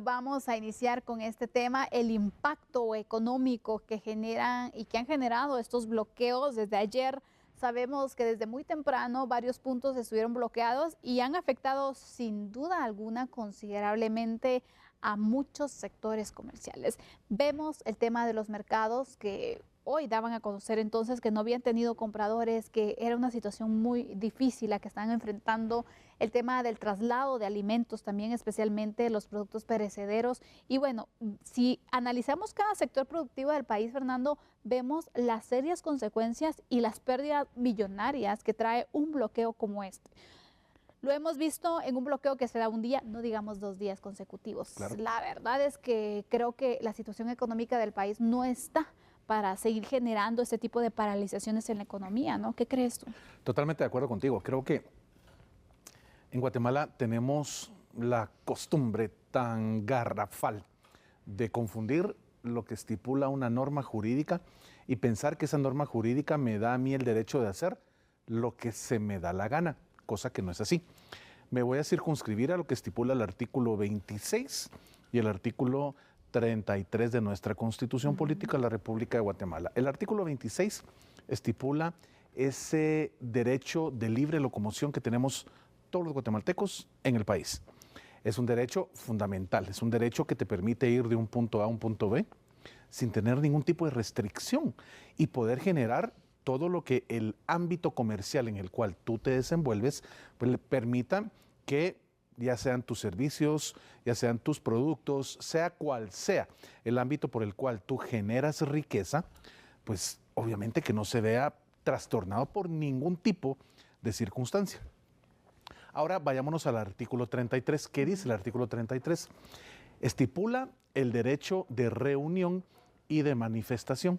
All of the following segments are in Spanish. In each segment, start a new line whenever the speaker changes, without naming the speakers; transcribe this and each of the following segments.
Bueno, vamos a iniciar con este tema, el impacto económico que generan y que han generado estos bloqueos desde ayer. Sabemos que desde muy temprano varios puntos estuvieron bloqueados y han afectado sin duda alguna considerablemente a muchos sectores comerciales. Vemos el tema de los mercados que hoy daban a conocer entonces que no habían tenido compradores, que era una situación muy difícil la que están enfrentando, el tema del traslado de alimentos también, especialmente los productos perecederos. Y bueno, si analizamos cada sector productivo del país, Fernando, vemos las serias consecuencias y las pérdidas millonarias que trae un bloqueo como este. Lo hemos visto en un bloqueo que se da un día, no digamos 2 días consecutivos.
Claro.
La verdad es que creo que la situación económica del país no está para seguir generando este tipo de paralizaciones en la economía, ¿no? ¿Qué crees tú?
Totalmente de acuerdo contigo. Creo que en Guatemala tenemos la costumbre tan garrafal de confundir lo que estipula una norma jurídica y pensar que esa norma jurídica me da a mí el derecho de hacer lo que se me da la gana, cosa que no es así. Me voy a circunscribir a lo que estipula el artículo 26 y el artículo 33 de nuestra Constitución Política de la República de Guatemala. El artículo 26 estipula ese derecho de libre locomoción que tenemos todos los guatemaltecos en el país. Es un derecho fundamental, es un derecho que te permite ir de un punto A a un punto B sin tener ningún tipo de restricción y poder generar todo lo que el ámbito comercial en el cual tú te desenvuelves pues, le permita que ya sean tus servicios, ya sean tus productos, sea cual sea el ámbito por el cual tú generas riqueza, pues obviamente que no se vea trastornado por ningún tipo de circunstancia. Ahora vayámonos al artículo 33. ¿Qué dice el artículo 33? Estipula el derecho de reunión y de manifestación.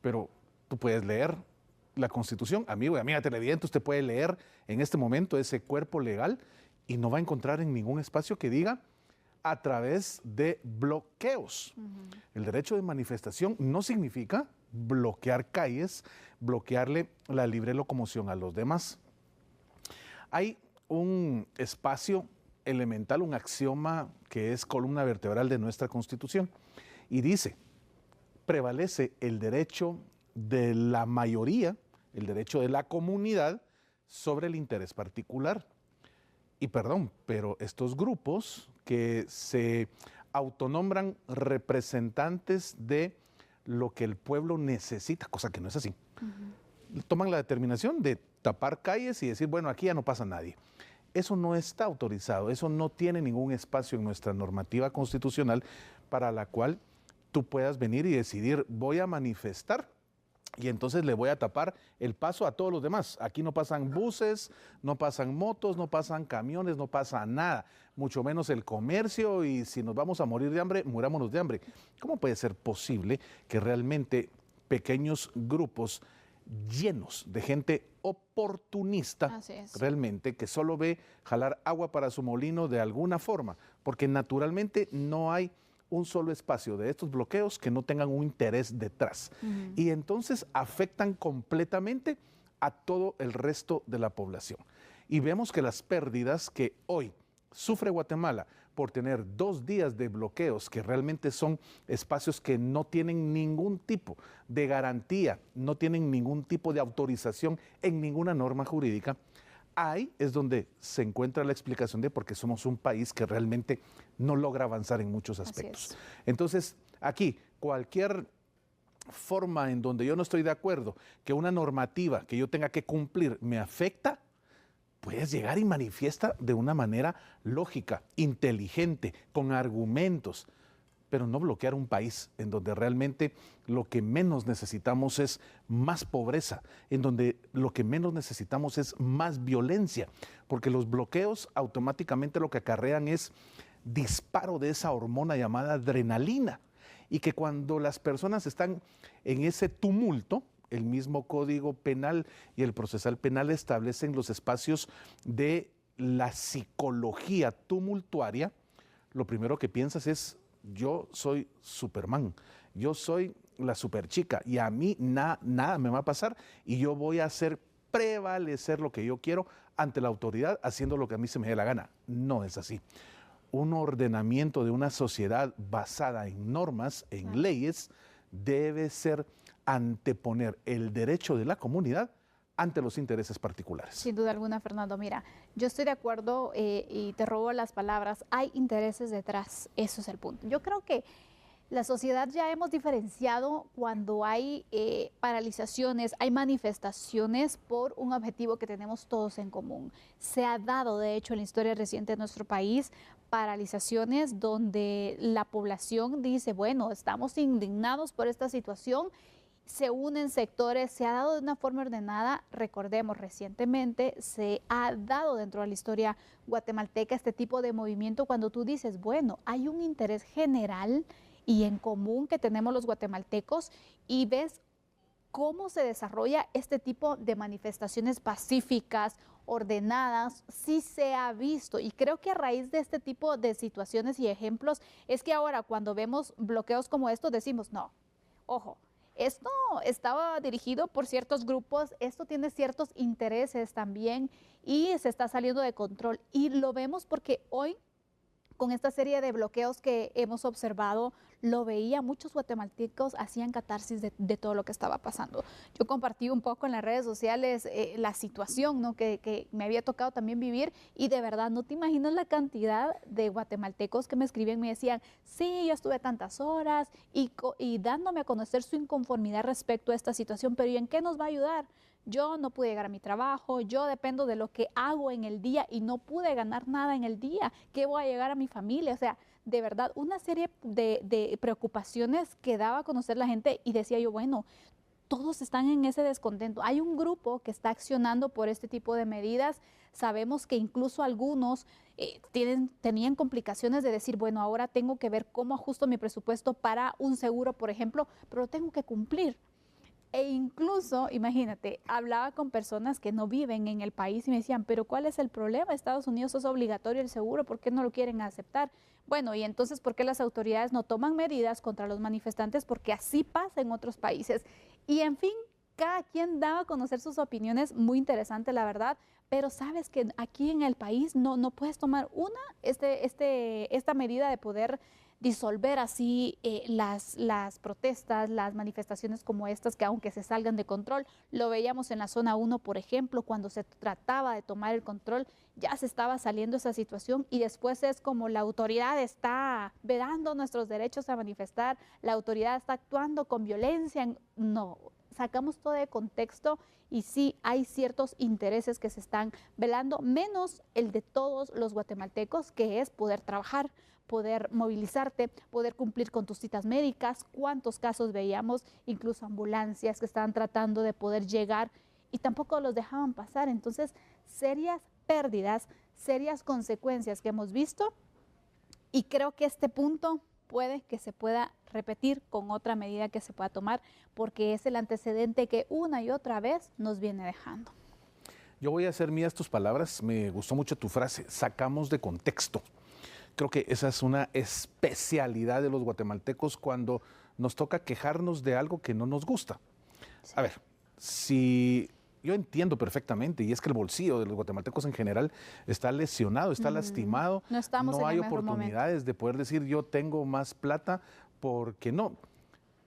Pero tú puedes leer la Constitución, amigo y amiga televidente, usted puede leer en este momento ese cuerpo legal y no va a encontrar en ningún espacio que diga a través de bloqueos. El derecho de manifestación no significa bloquear calles, bloquearle la libre locomoción a los demás. Hay un espacio elemental, un axioma que es columna vertebral de nuestra Constitución y dice, prevalece el derecho de la mayoría, el derecho de la comunidad sobre el interés particular. Y perdón, pero estos grupos que se autonombran representantes de lo que el pueblo necesita, cosa que no es así, toman la determinación de tapar calles y decir, bueno, aquí ya no pasa nadie. Eso no está autorizado, eso no tiene ningún espacio en nuestra normativa constitucional para la cual tú puedas venir y decidir, voy a manifestar y entonces le voy a tapar el paso a todos los demás. Aquí no pasan buses, no pasan motos, no pasan camiones, no pasa nada, mucho menos el comercio y si nos vamos a morir de hambre, murámonos de hambre. ¿Cómo puede ser posible que realmente pequeños grupos llenos de gente oportunista, realmente, que solo ve jalar agua para su molino de alguna forma? Porque naturalmente no hay un solo espacio de estos bloqueos que no tengan un interés detrás. Y entonces afectan completamente a todo el resto de la población. Y vemos que las pérdidas que hoy sufre Guatemala por tener 2 días de bloqueos, que realmente son espacios que no tienen ningún tipo de garantía, no tienen ningún tipo de autorización en ninguna norma jurídica, ahí es donde se encuentra la explicación de por qué somos un país que realmente no logra avanzar en muchos aspectos. Entonces, aquí, cualquier forma en donde yo no estoy de acuerdo, que una normativa que yo tenga que cumplir me afecta, puedes llegar y manifiesta de una manera lógica, inteligente, con argumentos, pero no bloquear un país en donde realmente lo que menos necesitamos es más pobreza, en donde lo que menos necesitamos es más violencia, porque los bloqueos automáticamente lo que acarrean es disparo de esa hormona llamada adrenalina, y que cuando las personas están en ese tumulto, el mismo Código Penal y el Procesal Penal establecen los espacios de la psicología tumultuaria, lo primero que piensas es, yo soy Superman, yo soy la superchica y a mí nada me va a pasar y yo voy a hacer prevalecer lo que yo quiero ante la autoridad haciendo lo que a mí se me dé la gana. No es así. un ordenamiento de una sociedad basada en normas, en leyes, debe ser anteponer el derecho de la comunidad ante los intereses particulares.
Sin duda alguna, Fernando. Mira, yo estoy de acuerdo y te robo las palabras. Hay intereses detrás, eso es el punto. Yo creo que la sociedad ya hemos diferenciado cuando hay paralizaciones, hay manifestaciones por un objetivo que tenemos todos en común. Se ha dado, de hecho, en la historia reciente de nuestro país, paralizaciones donde la población dice, bueno, estamos indignados por esta situación. Se unen sectores, se ha dado de una forma ordenada. Recordemos, recientemente se ha dado dentro de la historia guatemalteca este tipo de movimiento cuando tú dices, bueno, hay un interés general y en común que tenemos los guatemaltecos y ves cómo se desarrolla este tipo de manifestaciones pacíficas, ordenadas, sí se ha visto. Y creo que a raíz de este tipo de situaciones y ejemplos es que ahora cuando vemos bloqueos como estos decimos, no, ojo, esto estaba dirigido por ciertos grupos, esto tiene ciertos intereses también y se está saliendo de control. Y lo vemos porque hoy, con esta serie de bloqueos que hemos observado, lo veía, muchos guatemaltecos hacían catarsis de todo lo que estaba pasando. Yo compartí un poco en las redes sociales la situación, ¿no? que me había tocado también vivir y de verdad no te imaginas la cantidad de guatemaltecos que me escribían y me decían, sí, yo estuve tantas horas y dándome a conocer su inconformidad respecto a esta situación, pero ¿y en qué nos va a ayudar? Yo no pude llegar a mi trabajo, yo dependo de lo que hago en el día y no pude ganar nada en el día. ¿Qué voy a llegar a mi familia? O sea, de verdad, una serie de preocupaciones que daba a conocer la gente y decía yo, bueno, todos están en ese descontento. Hay un grupo que está accionando por este tipo de medidas. Sabemos que incluso algunos tenían complicaciones de decir, bueno, ahora tengo que ver cómo ajusto mi presupuesto para un seguro, por ejemplo, pero tengo que cumplir. E incluso, imagínate, hablaba con personas que no viven en el país y me decían, pero ¿cuál es el problema? Estados Unidos es obligatorio el seguro, ¿por qué no lo quieren aceptar? Bueno, y entonces, ¿por qué las autoridades no toman medidas contra los manifestantes? Porque así pasa en otros países. Y en fin, cada quien daba a conocer sus opiniones, muy interesante la verdad, pero sabes que aquí en el país no puedes tomar esta medida de poder disolver así las protestas, las manifestaciones como estas que aunque se salgan de control, lo veíamos en la zona 1, por ejemplo, cuando se trataba de tomar el control, ya se estaba saliendo esa situación y después es como la autoridad está vedando nuestros derechos a manifestar, la autoridad está actuando con violencia, no, sacamos todo de contexto y sí hay ciertos intereses que se están velando, menos el de todos los guatemaltecos, que es poder trabajar, poder movilizarte, poder cumplir con tus citas médicas. ¿Cuántos casos veíamos? Incluso ambulancias que estaban tratando de poder llegar y tampoco los dejaban pasar. Entonces, serias pérdidas, serias consecuencias que hemos visto y creo que este punto puede que se pueda repetir con otra medida que se pueda tomar porque es el antecedente que una y otra vez nos viene dejando.
Yo voy a hacer mías tus palabras, me gustó mucho tu frase, sacamos de contexto. Creo que esa es una especialidad de los guatemaltecos cuando nos toca quejarnos de algo que no nos gusta. Sí. A ver, si yo entiendo perfectamente, y es que el bolsillo de los guatemaltecos en general está lesionado, está lastimado, no hay oportunidades de poder decir yo tengo más plata, porque no.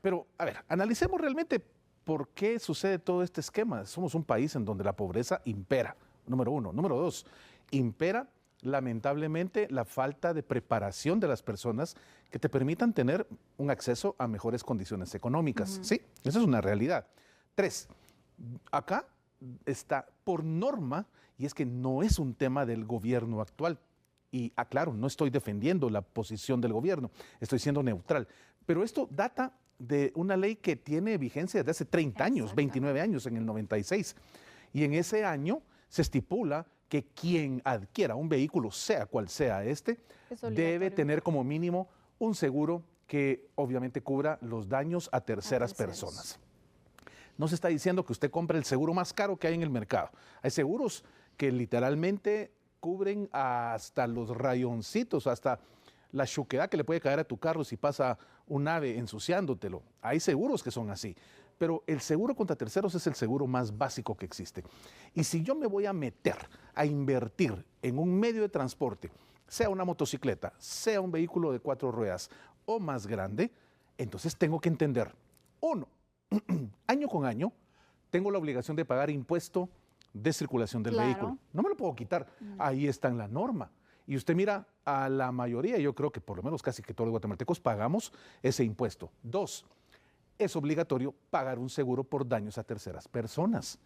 Pero, a ver, analicemos realmente por qué sucede todo este esquema. Somos un país en donde la pobreza impera, número uno. Número dos, impera lamentablemente la falta de preparación de las personas que te permitan tener un acceso a mejores condiciones económicas. Sí, esa es una realidad. Tres, acá está por norma, y es que no es un tema del gobierno actual. Y aclaro, no estoy defendiendo la posición del gobierno, estoy siendo neutral. Pero esto data de una ley que tiene vigencia desde hace 30 años, 29 años, en el 96. Y en ese año se estipula que quien adquiera un vehículo, sea cual sea este, debe tener como mínimo un seguro que obviamente cubra los daños a terceras personas. No se está diciendo que usted compre el seguro más caro que hay en el mercado. Hay seguros que literalmente cubren hasta los rayoncitos, hasta la chuquedad que le puede caer a tu carro si pasa un ave ensuciándotelo. Hay seguros que son así. Pero el seguro contra terceros es el seguro más básico que existe. Y si yo me voy a meter a invertir en un medio de transporte sea una motocicleta, sea un vehículo de 4 ruedas o más grande, entonces tengo que entender, uno, año con año, tengo la obligación de pagar impuesto de circulación del vehículo. No me lo puedo quitar, ahí está en la norma. Y usted mira, a la mayoría, yo creo que por lo menos casi que todos los guatemaltecos pagamos ese impuesto. Dos, es obligatorio pagar un seguro por daños a terceras personas.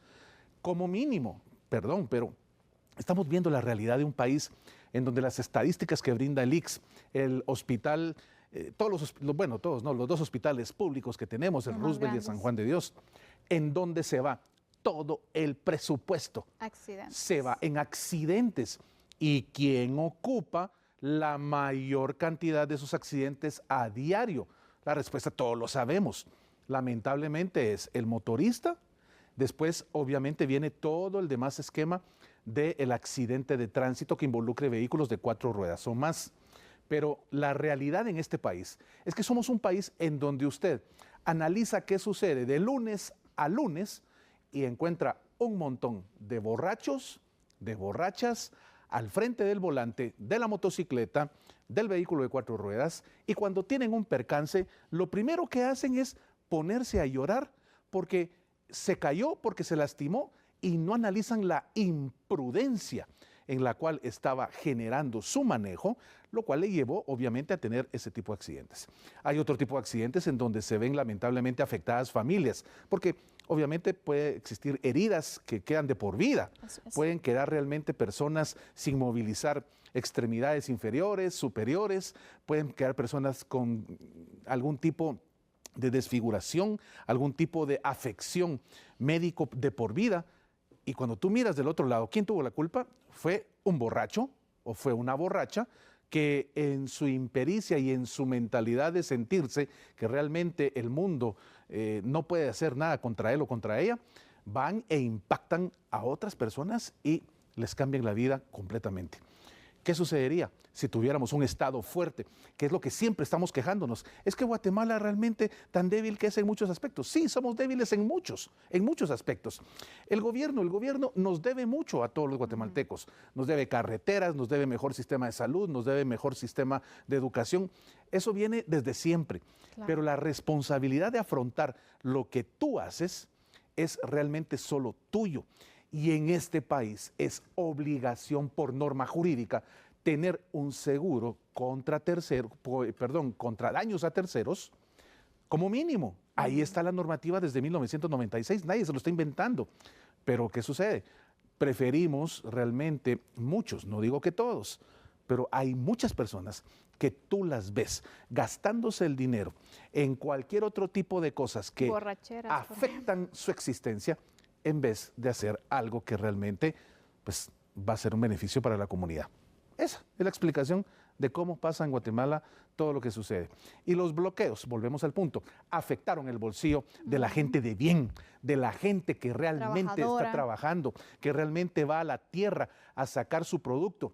Como mínimo, perdón, pero estamos viendo la realidad de un país en donde las estadísticas que brinda el ICS, el hospital, los dos hospitales públicos que tenemos, el Roosevelt y el San Juan de Dios, en donde se va todo el presupuesto. Se va en accidentes. ¿Y quién ocupa la mayor cantidad de esos accidentes a diario? La respuesta todos lo sabemos. Lamentablemente es el motorista. Después, obviamente, viene todo el demás esquema del accidente de tránsito que involucre vehículos de 4 ruedas o más. Pero la realidad en este país es que somos un país en donde usted analiza qué sucede de lunes a lunes y encuentra un montón de borrachos, de borrachas, al frente del volante de la motocicleta, del vehículo de 4 ruedas, y cuando tienen un percance, lo primero que hacen es ponerse a llorar porque se cayó, porque se lastimó, y no analizan la imprudencia en la cual estaba generando su manejo, lo cual le llevó obviamente a tener ese tipo de accidentes. Hay otro tipo de accidentes en donde se ven lamentablemente afectadas familias, porque obviamente puede existir heridas que quedan de por vida, pueden quedar realmente personas sin movilizar extremidades inferiores, superiores, pueden quedar personas con algún tipo de desfiguración, algún tipo de afección médico de por vida. Y cuando tú miras del otro lado, ¿quién tuvo la culpa? ¿Fue un borracho o fue una borracha que en su impericia y en su mentalidad de sentirse que realmente el mundo no puede hacer nada contra él o contra ella, van e impactan a otras personas y les cambian la vida completamente? ¿Qué sucedería si tuviéramos un Estado fuerte? Que es lo que siempre estamos quejándonos. Es que Guatemala realmente tan débil que es en muchos aspectos. Sí, somos débiles en muchos aspectos. El gobierno nos debe mucho a todos los guatemaltecos. Nos debe carreteras, nos debe mejor sistema de salud, nos debe mejor sistema de educación. Eso viene desde siempre. Claro. Pero la responsabilidad de afrontar lo que tú haces es realmente solo tuyo. Y en este país es obligación por norma jurídica tener un seguro contra daños a terceros como mínimo. Ahí está la normativa desde 1996, nadie se lo está inventando. Pero ¿qué sucede? Preferimos realmente muchos, no digo que todos, pero hay muchas personas que tú las ves gastándose el dinero en cualquier otro tipo de cosas que afectan su existencia, en vez de hacer algo que realmente pues, va a ser un beneficio para la comunidad. Esa es la explicación de cómo pasa en Guatemala todo lo que sucede. Y los bloqueos, volvemos al punto, afectaron el bolsillo de la gente de bien, de la gente que realmente está trabajando, que realmente va a la tierra a sacar su producto,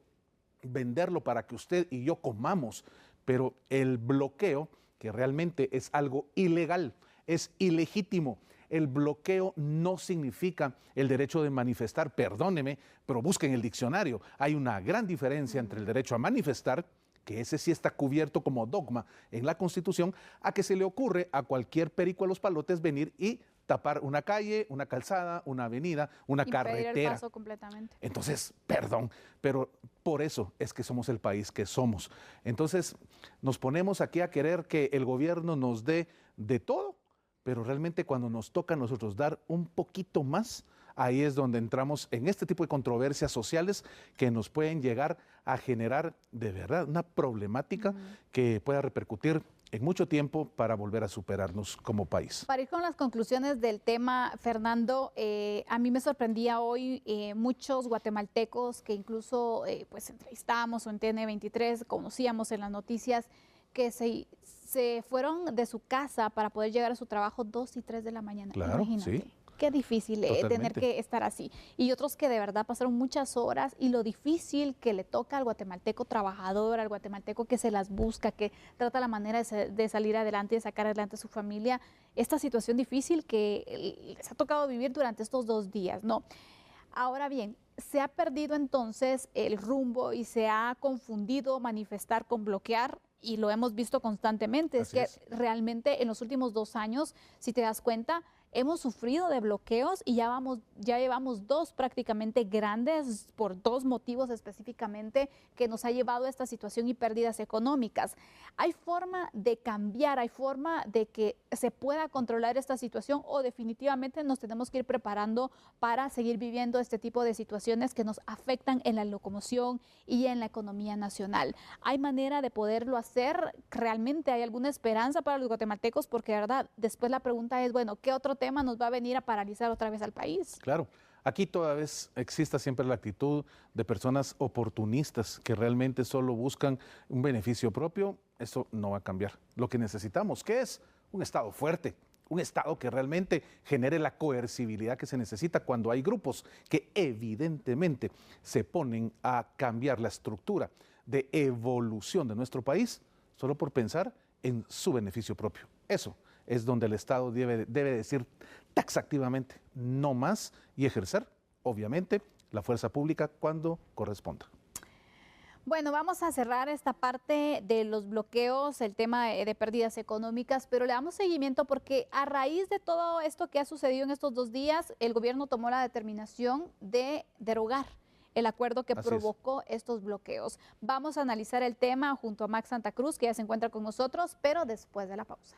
venderlo para que usted y yo comamos. Pero el bloqueo, que realmente es algo ilegal, es ilegítimo. El bloqueo no significa el derecho de manifestar, perdóneme, pero busquen el diccionario. Hay una gran diferencia entre el derecho a manifestar, que ese sí está cubierto como dogma en la Constitución, a que se le ocurre a cualquier perico a los palotes venir y tapar una calle, una calzada, una avenida, una carretera.
Impedir el paso completamente.
Entonces, perdón, pero por eso es que somos el país que somos. Entonces, nos ponemos aquí a querer que el gobierno nos dé de todo, pero realmente cuando nos toca a nosotros dar un poquito más, ahí es donde entramos en este tipo de controversias sociales que nos pueden llegar a generar de verdad una problemática que pueda repercutir en mucho tiempo para volver a superarnos como país.
Para ir con las conclusiones del tema, Fernando, a mí me sorprendía hoy muchos guatemaltecos que incluso pues entrevistamos o en TN23, conocíamos en las noticias, que se fueron de su casa para poder llegar a su trabajo 2 y 3 de la mañana.
Claro,
imagínate.
Sí.
Qué difícil tener que estar así. Y otros que de verdad pasaron muchas horas y lo difícil que le toca al guatemalteco trabajador, al guatemalteco que se las busca, que trata la manera de salir adelante y de sacar adelante a su familia. Esta situación difícil que les ha tocado vivir durante estos 2 días, ¿no? Ahora bien, se ha perdido entonces el rumbo y se ha confundido manifestar con bloquear y lo hemos visto constantemente.
Así es.
Realmente en los últimos 2 años, si te das cuenta, hemos sufrido de bloqueos y ya llevamos 2 prácticamente grandes por 2 motivos específicamente que nos ha llevado a esta situación y pérdidas económicas. ¿Hay forma de cambiar, hay forma de que se pueda controlar esta situación o definitivamente nos tenemos que ir preparando para seguir viviendo este tipo de situaciones que nos afectan en la locomoción y en la economía nacional? ¿Hay manera de poderlo hacer? ¿Realmente hay alguna esperanza para los guatemaltecos? Porque, de verdad, después la pregunta es, bueno, ¿qué otro tema nos va a venir a paralizar otra vez al país?
Claro, aquí toda vez exista siempre la actitud de personas oportunistas que realmente solo buscan un beneficio propio. Eso no va a cambiar. Lo que necesitamos, ¿qué es? Un Estado fuerte, un Estado que realmente genere la coercibilidad que se necesita cuando hay grupos que evidentemente se ponen a cambiar la estructura de evolución de nuestro país solo por pensar en su beneficio propio. Eso es donde el Estado debe decir taxativamente no más y ejercer, obviamente, la fuerza pública cuando corresponda.
Bueno, vamos a cerrar esta parte de los bloqueos, el tema de pérdidas económicas, pero le damos seguimiento porque a raíz de todo esto que ha sucedido en estos 2 días, el gobierno tomó la determinación de derogar el acuerdo que provocó estos bloqueos. Vamos a analizar el tema junto a Max Santa Cruz, que ya se encuentra con nosotros, pero después de la pausa.